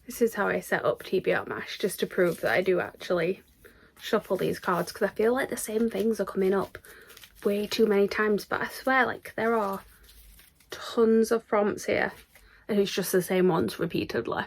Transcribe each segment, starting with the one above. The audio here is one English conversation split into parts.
This is how I set up TBR M.A.S.H, just to prove that I do actually shuffle these cards, because I feel like the same things are coming up way too many times, but I swear like there are tons of prompts here and it's just the same ones repeatedly.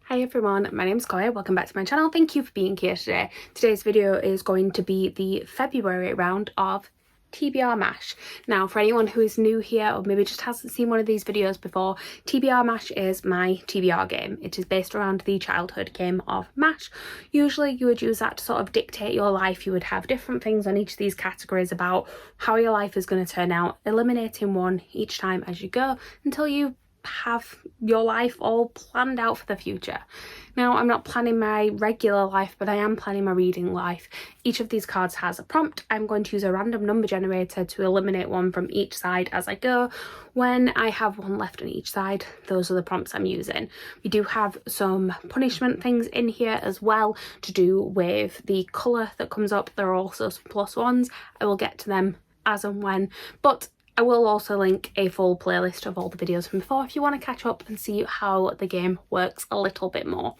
Hi everyone, my name's Chloe, welcome back to my channel. Thank you for being here today. Today's video is going to be the February round of TBR M.A.S.H. Now, for anyone who is new here or maybe just hasn't seen one of these videos before, TBR M.A.S.H is my TBR game. It is based around the childhood game of M.A.S.H. Usually you would use that to sort of dictate your life. You would have different things on each of these categories about how your life is going to turn out, eliminating one each time as you go until you have your life all planned out for the future. Now, I'm not planning my regular life, but I am planning my reading life. Each of these cards has a prompt. I'm going to use a random number generator to eliminate one from each side as I go. When I have one left on each side, those are the prompts I'm using. We do have some punishment things in here as well to do with the colour that comes up. There are also some plus ones. I will get to them as and when, but I will also link a full playlist of all the videos from before if you want to catch up and see how the game works a little bit more.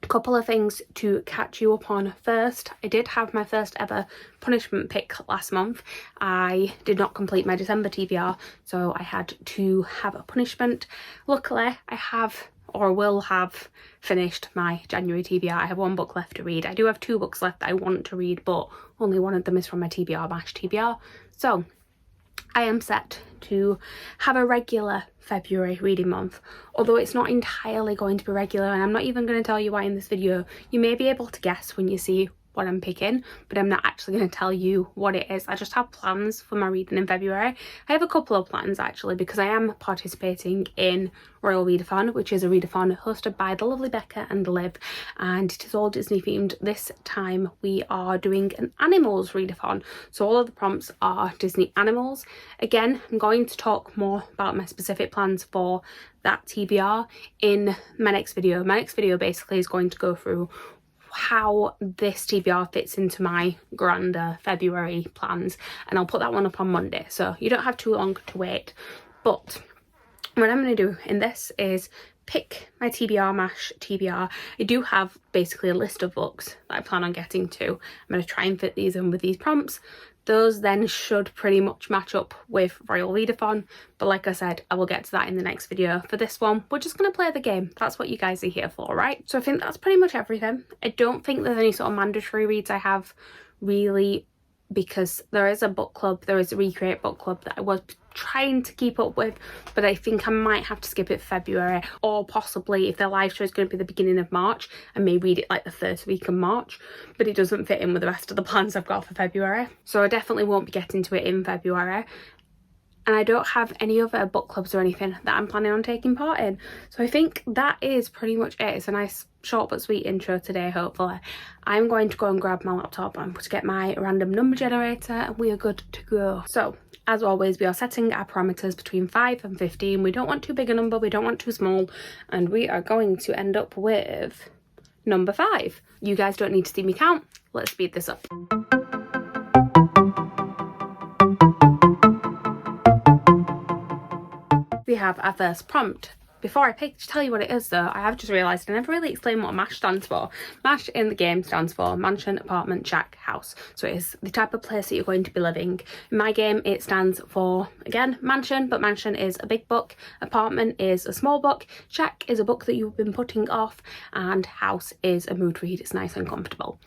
A couple of things to catch you up on first. I did have my first ever punishment pick last month. I did not complete my December TBR, so I had to have a punishment. Luckily, I have or will have finished my January TBR. I have one book left to read. I do have two books left that I want to read, but only one of them is from my TBR M.A.S.H TBR. So I am set to have a regular February reading month, although it's not entirely going to be regular, and I'm not even going to tell you why in this video. You may be able to guess when you see what I'm picking, but I'm not actually going to tell you what it is. I just have plans for my reading in February. I have a couple of plans actually, because I am participating in Royal Readathon, which is a readathon hosted by the lovely Becca and Liv, and it is all Disney themed. This time we are doing an animals readathon, so all of the prompts are Disney animals. Again, I'm going to talk more about my specific plans for that TBR in my next video. My next video basically is going to go through how this TBR fits into my grander February plans, and I'll put that one up on Monday, so you don't have too long to wait. But what I'm going to do in this is pick my TBR M.A.S.H TBR. I do have basically a list of books that I plan on getting to. I'm going to try and fit these in with these prompts. Those then should pretty much match up with Royal Readathon, but like I said, I will get to that in the next video. For this one, we're just going to play the game. That's what you guys are here for, right? So I think that's pretty much everything. I don't think there's any sort of mandatory reads I have really, because there is a book club, there is a Recreate book club that I was trying to keep up with, but I think I might have to skip it for February, or possibly if their live show is going to be the beginning of March, I may read it like the first week of March, but it doesn't fit in with the rest of the plans I've got for February, so I definitely won't be getting to it in February. And I don't have any other book clubs or anything that I'm planning on taking part in. So I think that is pretty much it. It's a nice short but sweet intro today, hopefully. I'm going to go and grab my laptop and to get my random number generator, and we are good to go. So as always, we are setting our parameters between 5 and 15. We don't want too big a number, we don't want too small, and we are going to end up with number 5. You guys don't need to see me count. Let's speed this up. We have our first prompt. Before I pick to tell you what it is though, I have just realised I never really explained what M.A.S.H stands for. M.A.S.H in the game stands for mansion, apartment, shack, house. So it is the type of place that you're going to be living. In my game it stands for, again, mansion, but mansion is a big book, apartment is a small book, shack is a book that you've been putting off, and house is a mood read. It's nice and comfortable.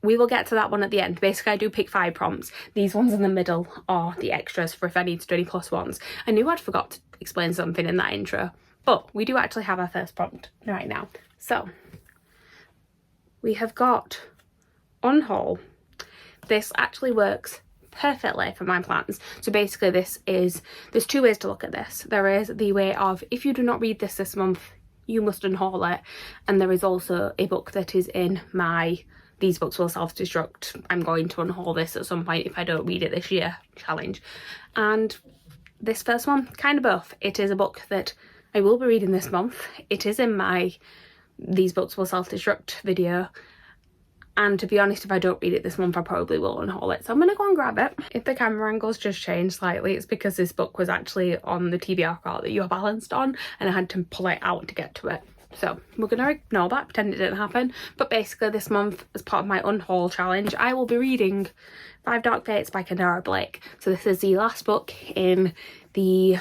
We will get to that one at the end. Basically, I do pick 5 prompts. These ones in the middle are the extras for if I need to do any plus ones. I knew I'd forgot to explain something in that intro, but we do actually have our first prompt right now. So we have got unhaul. This actually works perfectly for my plans. So basically there's 2 ways to look at this. There is the way of, if you do not read this month, you must unhaul it. And there is also a book that is in my these books will self-destruct, I'm going to unhaul this at some point if I don't read it this year challenge. And this first one, kind of both. It is a book that I will be reading this month. It is in my these books will self-destruct video, And to be honest, if I don't read it this month, I probably will unhaul it. So I'm going to go and grab it. If the camera angles just changed slightly, it's because this book was actually on the TBR cart that you're balanced on, and I had to pull it out to get to it. So we're going to ignore that, pretend it didn't happen. But basically this month, as part of my unhaul challenge, I will be reading Five Dark Fates by Kenara Blake. So this is the last book in the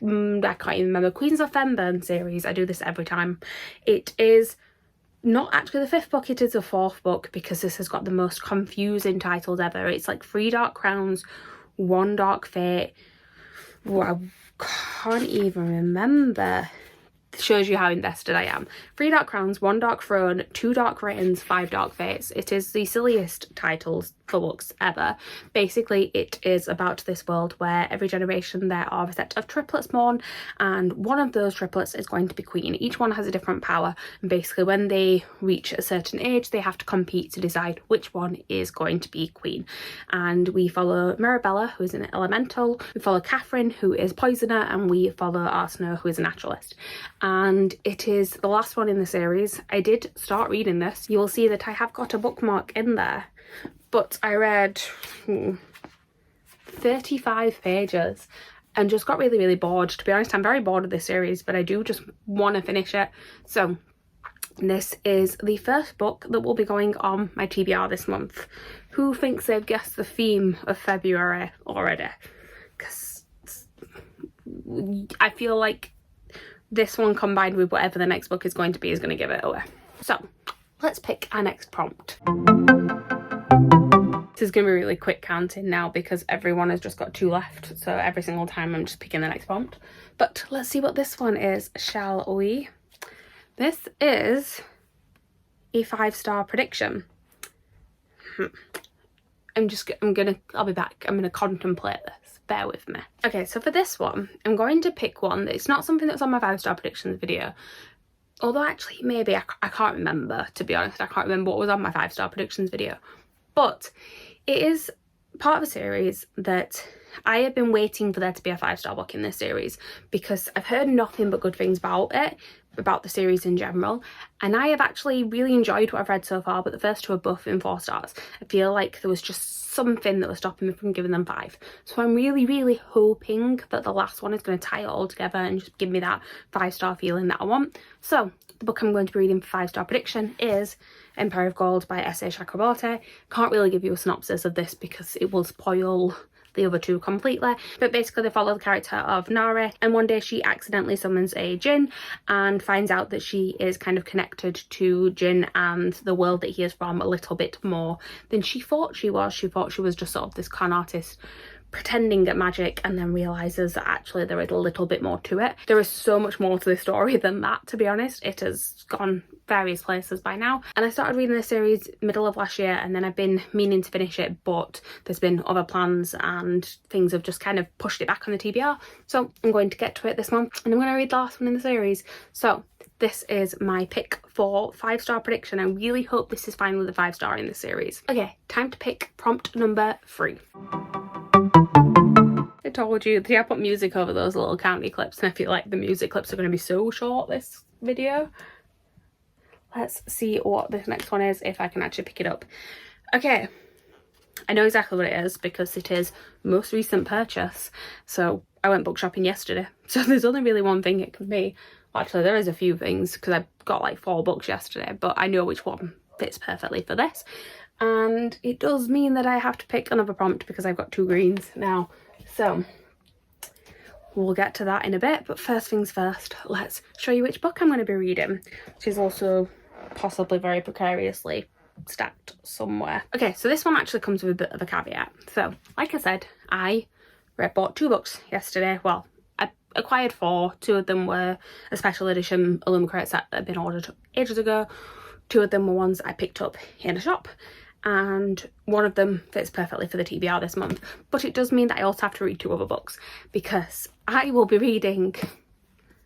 I can't even remember, Queens of Fenburn series. I do this every time. It is not actually the 5th book, it is the 4th book, because this has got the most confusing titles ever. It's like 3 Dark Crowns, 1 Dark Fate. Well, I can't even remember. Shows you how invested I am. 3 Dark Crowns, 1 Dark Throne, 2 Dark Reigns, 5 Dark Fates. It is the silliest titles for books ever. Basically, it is about this world where every generation there are a set of triplets born, and one of those triplets is going to be queen. Each one has a different power, and basically when they reach a certain age, they have to compete to decide which one is going to be queen. And we follow Mirabella, who is an elemental, we follow Catherine, who is poisoner, and we follow Arsinoe, who is a naturalist. And it is the last one in the series. I did start reading this. You will see that I have got a bookmark in there, but I read 35 pages and just got really bored. To be honest, I'm very bored of this series, but I do just want to finish it. So this is the first book that will be going on my TBR this month. Who thinks they've guessed the theme of February already? Because I feel like this one combined with whatever the next book is going to be is going to give it away. So let's pick our next prompt. This is going to be really quick counting now because everyone has just got 2 left. So every single time I'm just picking the next prompt. But let's see what this one is, shall we? This is a 5-star prediction. I'll be back. I'm gonna contemplate this. Bear with me. Okay, so for this one, I'm going to pick one that it's not something that's on my 5-star predictions video. Although actually, maybe, I can't remember, to be honest. I can't remember what was on my 5-star predictions video. But it is part of a series that I have been waiting for there to be a 5-star book in this series, because I've heard nothing but good things about it, about the series in general, and I have actually really enjoyed what I've read so far, but the first 2 are both in 4 stars. I feel like there was just something that was stopping me from giving them 5. So I'm really hoping that the last one is going to tie it all together and just give me that 5-star feeling that I want. So the book I'm going to be reading for 5-star prediction is Empire of Gold by S.H. Can't really give you a synopsis of this because it will spoil the other 2 completely, but basically they follow the character of Nare, and one day she accidentally summons a djinn and finds out that she is kind of connected to Jin and the world that he is from a little bit more than she thought she was. She thought she was just sort of this con artist pretending at magic, and then realizes that actually there is a little bit more to it. There is so much more to this story than that, to be honest. It has gone various places by now, and I started reading this series middle of last year, and then I've been meaning to finish it, but there's been other plans and things have just kind of pushed it back on the TBR. So I'm going to get to it this month, and I'm going to read the last one in the series. So this is my pick for 5-star prediction. I really hope this is finally the 5-star in the series. Okay, time to pick prompt number 3. I told you, I put music over those little county clips, and I feel like the music clips are going to be so short this video. Let's see what this next one is, if I can actually pick it up. Okay, I know exactly what it is because it is most recent purchase. So I went book shopping yesterday, so there's only really one thing it could be. Well, actually there is a few things because I got like 4 books yesterday, but I know which one fits perfectly for this. And it does mean that I have to pick another prompt because I've got 2 greens now. So we'll get to that in a bit, but first things first, let's show you which book I'm going to be reading, which is also possibly very precariously stacked somewhere. Okay, so this one actually comes with a bit of a caveat. So like I said, I bought 2 books yesterday. Well, I acquired 4. 2 of them were a special edition Illumicrates that had been ordered ages ago. 2 of them were ones I picked up in a shop, and one of them fits perfectly for the TBR this month. But it does mean that I also have to read 2 other books, because I will be reading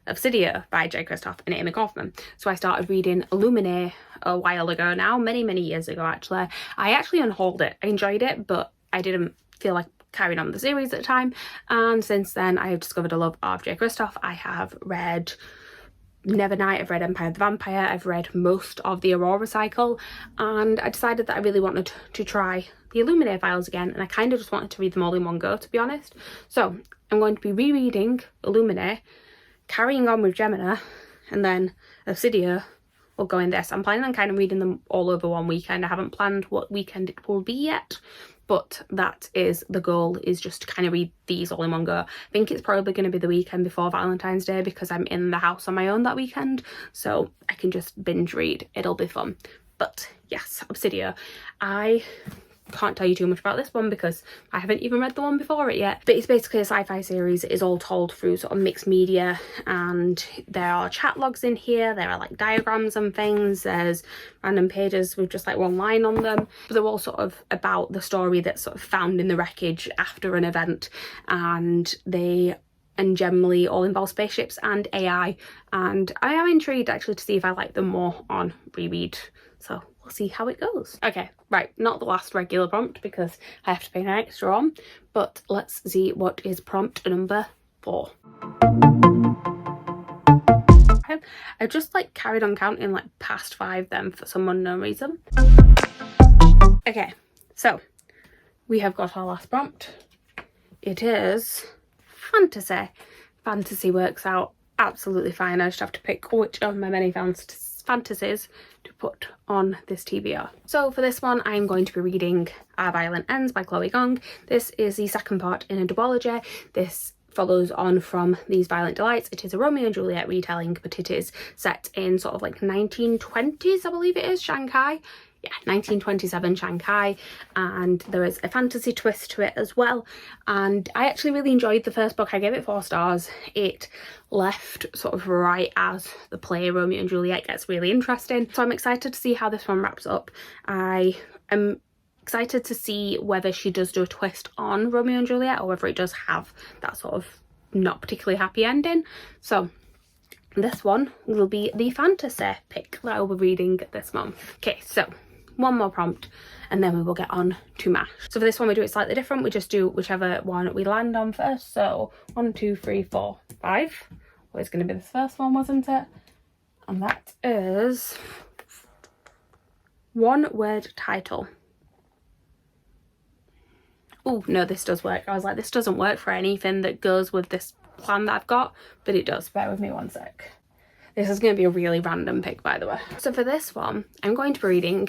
Obsidia by J. Kristoff and Amy Kaufman. So I started reading Illuminae a while ago now, many years ago actually. I actually unhauled it. I enjoyed it, but I didn't feel like carrying on the series at the time. And since then I have discovered a love of J. Kristoff. I have read Nevernight, I've read Empire of the Vampire, I've read most of the Aurora cycle, and I decided that I really wanted to try the Illuminae files again, and I kind of just wanted to read them all in one go, to be honest. So I'm going to be rereading Illuminae, carrying on with Gemina, and then Obsidia will go in this. I'm planning on kind of reading them all over one weekend. I haven't planned what weekend it will be yet, but that is the goal, is just to kind of read these all in one go. I think it's probably going to be the weekend before Valentine's Day because I'm in the house on my own that weekend, so I can just binge read. It'll be fun. But yes, Obsidia. I can't tell you too much about this one because I haven't even read the one before it yet, but it's basically a sci-fi series. It is all told through sort of mixed media, and there are chat logs in here, there are like diagrams and things, there's random pages with just like one line on them, but they're all sort of about the story that's sort of found in the wreckage after an event, and generally all involve spaceships and AI, and I am intrigued actually to see if I like them more on reread, so we'll see how it goes. Okay, right, not the last regular prompt because I have to pay an extra on, but let's see what is prompt number 4. Okay, I just like carried on counting like past 5 then for some unknown reason. Okay, so we have got our last prompt. It is fantasy. Fantasy works out absolutely fine. I just have to pick which of my many fantasies to put on this TBR. So for this one, I'm going to be reading Our Violent Ends by Chloe Gong. This is the second part in a duology. This follows on from These Violent Delights. It is a Romeo and Juliet retelling, but it is set in sort of like 1920s, I believe it is, Shanghai. Yeah, 1927 Shanghai, and there is a fantasy twist to it as well, and I actually really enjoyed the first book. I gave it 4 stars. It left sort of right as the play Romeo and Juliet gets really interesting, so I'm excited to see how this one wraps up. I am excited to see whether she does do a twist on Romeo and Juliet or whether it does have that sort of not particularly happy ending. So this one will be the fantasy pick that I will be reading this month. Okay, so one more prompt and then we will get on to M.A.S.H. So for this one we do it slightly different. We just do whichever one we land on first. So 1, 2, 3, 4, 5. Well, it's going to be this first one, wasn't it? And that is one word title. Oh no, this does work. I was like, this doesn't work for anything that goes with this plan that I've got, but it does. Bear with me one sec. This is going to be a really random pick, by the way. So for this one, I'm going to be reading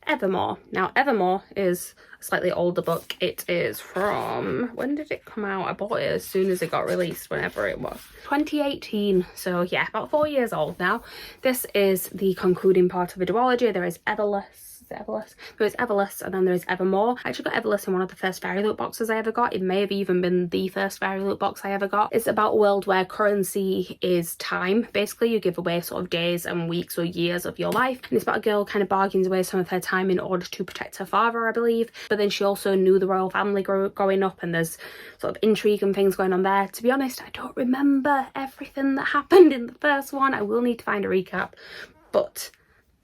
Evermore. Now, Evermore is a slightly older book. It is from, when did it come out? I bought it as soon as it got released, whenever it was. 2018. So yeah, about 4 years old now. This is the concluding part of a duology. There is There is Everless, and then there is Evermore. I actually got Everless in one of the first Fairy Loot boxes I ever got. It may have even been the first Fairy Loot box I ever got. It's about a world where currency is time. Basically, you give away sort of days and weeks or years of your life. And it's about a girl kind of bargains away some of her time in order to protect her father, I believe. But then she also knew the royal family growing up, and there's sort of intrigue and things going on there. To be honest, I don't remember everything that happened in the first one. I will need to find a recap. But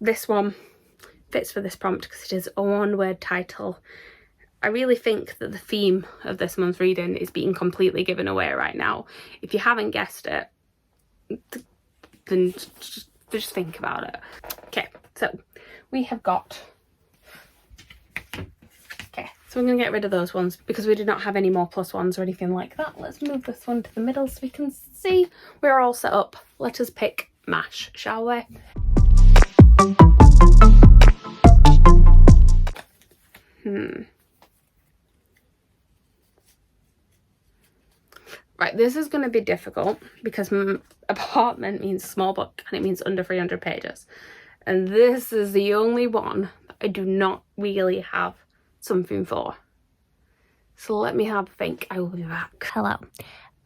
this one fits for this prompt because it is a one-word title. I really think that the theme of this month's reading is being completely given away right now. If you haven't guessed it, then just think about it. Okay, so we have got... Okay, so we're going to get rid of those ones because we do not have any more plus ones or anything like that. Let's move this one to the middle so we can see we're all set up. Let us pick M.A.S.H, shall we? Right, this is going to be difficult because apartment means small book and it means under 300 pages. And this is the only one that I do not really have something for. So let me have a think. I will be back. Hello.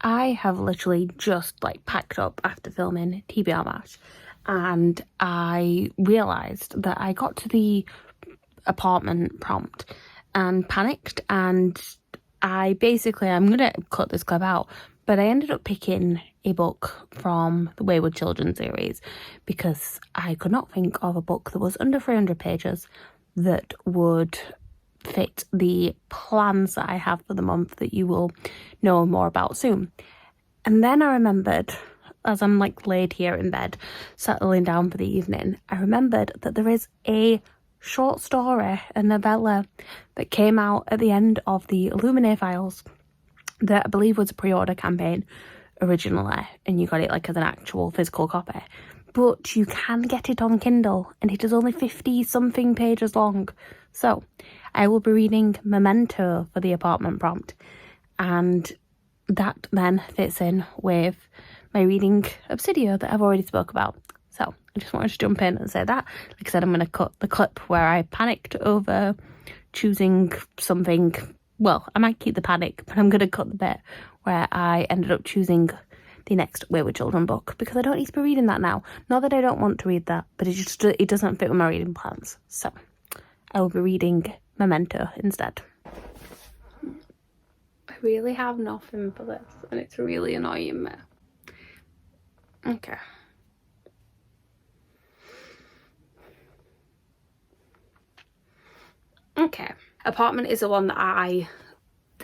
I have literally just like packed up after filming TBR M.A.S.H, and I realised that I got to the apartment prompt and panicked, and I'm gonna cut this clip out, but I ended up picking a book from the Wayward Children series because I could not think of a book that was under 300 pages that would fit the plans that I have for the month that you will know more about soon. And then I remembered as I'm like laid here in bed, settling down for the evening, I remembered that there is a short story, a novella, that came out at the end of the Illuminae files that I believe was a pre-order campaign originally, and you got it like as an actual physical copy. But you can get it on Kindle, and it is only 50 something pages long. So I will be reading Memento for the apartment prompt, and that then fits in with my reading Obsidio that I've already spoke about. So I just wanted to jump in and say that. Like I said, I'm going to cut the clip where I panicked over choosing something. Well, I might keep the panic, but I'm going to cut the bit where I ended up choosing the next Wayward Children book, because I don't need to be reading that now. Not that I don't want to read that, but it doesn't fit with my reading plans. So I will be reading Memento instead. I really have nothing for this, and it's really annoying me. Okay. Okay. Apartment is the one that I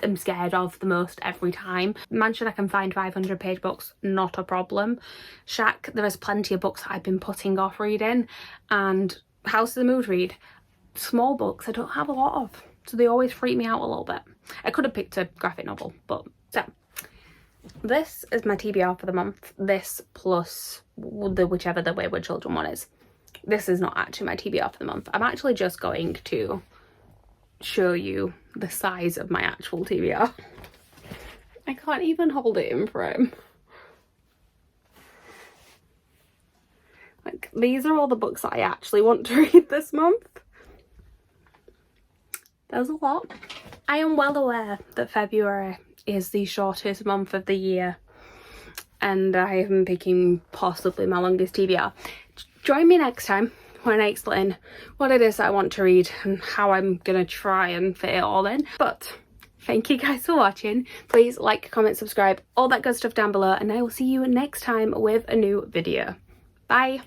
am scared of the most every time. Mansion, I can find 500-page books, not a problem. Shack, there is plenty of books that I've been putting off reading. And House of the Mood read, small books I don't have a lot of, so they always freak me out a little bit. I could have picked a graphic novel, but so this is my TBR for the month. This plus whichever the Wayward Children one is. This is not actually my TBR for the month. I'm actually just going to show you the size of my actual TBR. I can't even hold it in frame. Like, these are all the books that I actually want to read this month. There's a lot. I am well aware that February is the shortest month of the year, and I am picking possibly my longest TBR. Join me next time when I explain what it is that I want to read and how I'm gonna try and fit it all in. But thank you guys for watching. Please like, comment, subscribe, all that good stuff down below, and I will see you next time with a new video. Bye.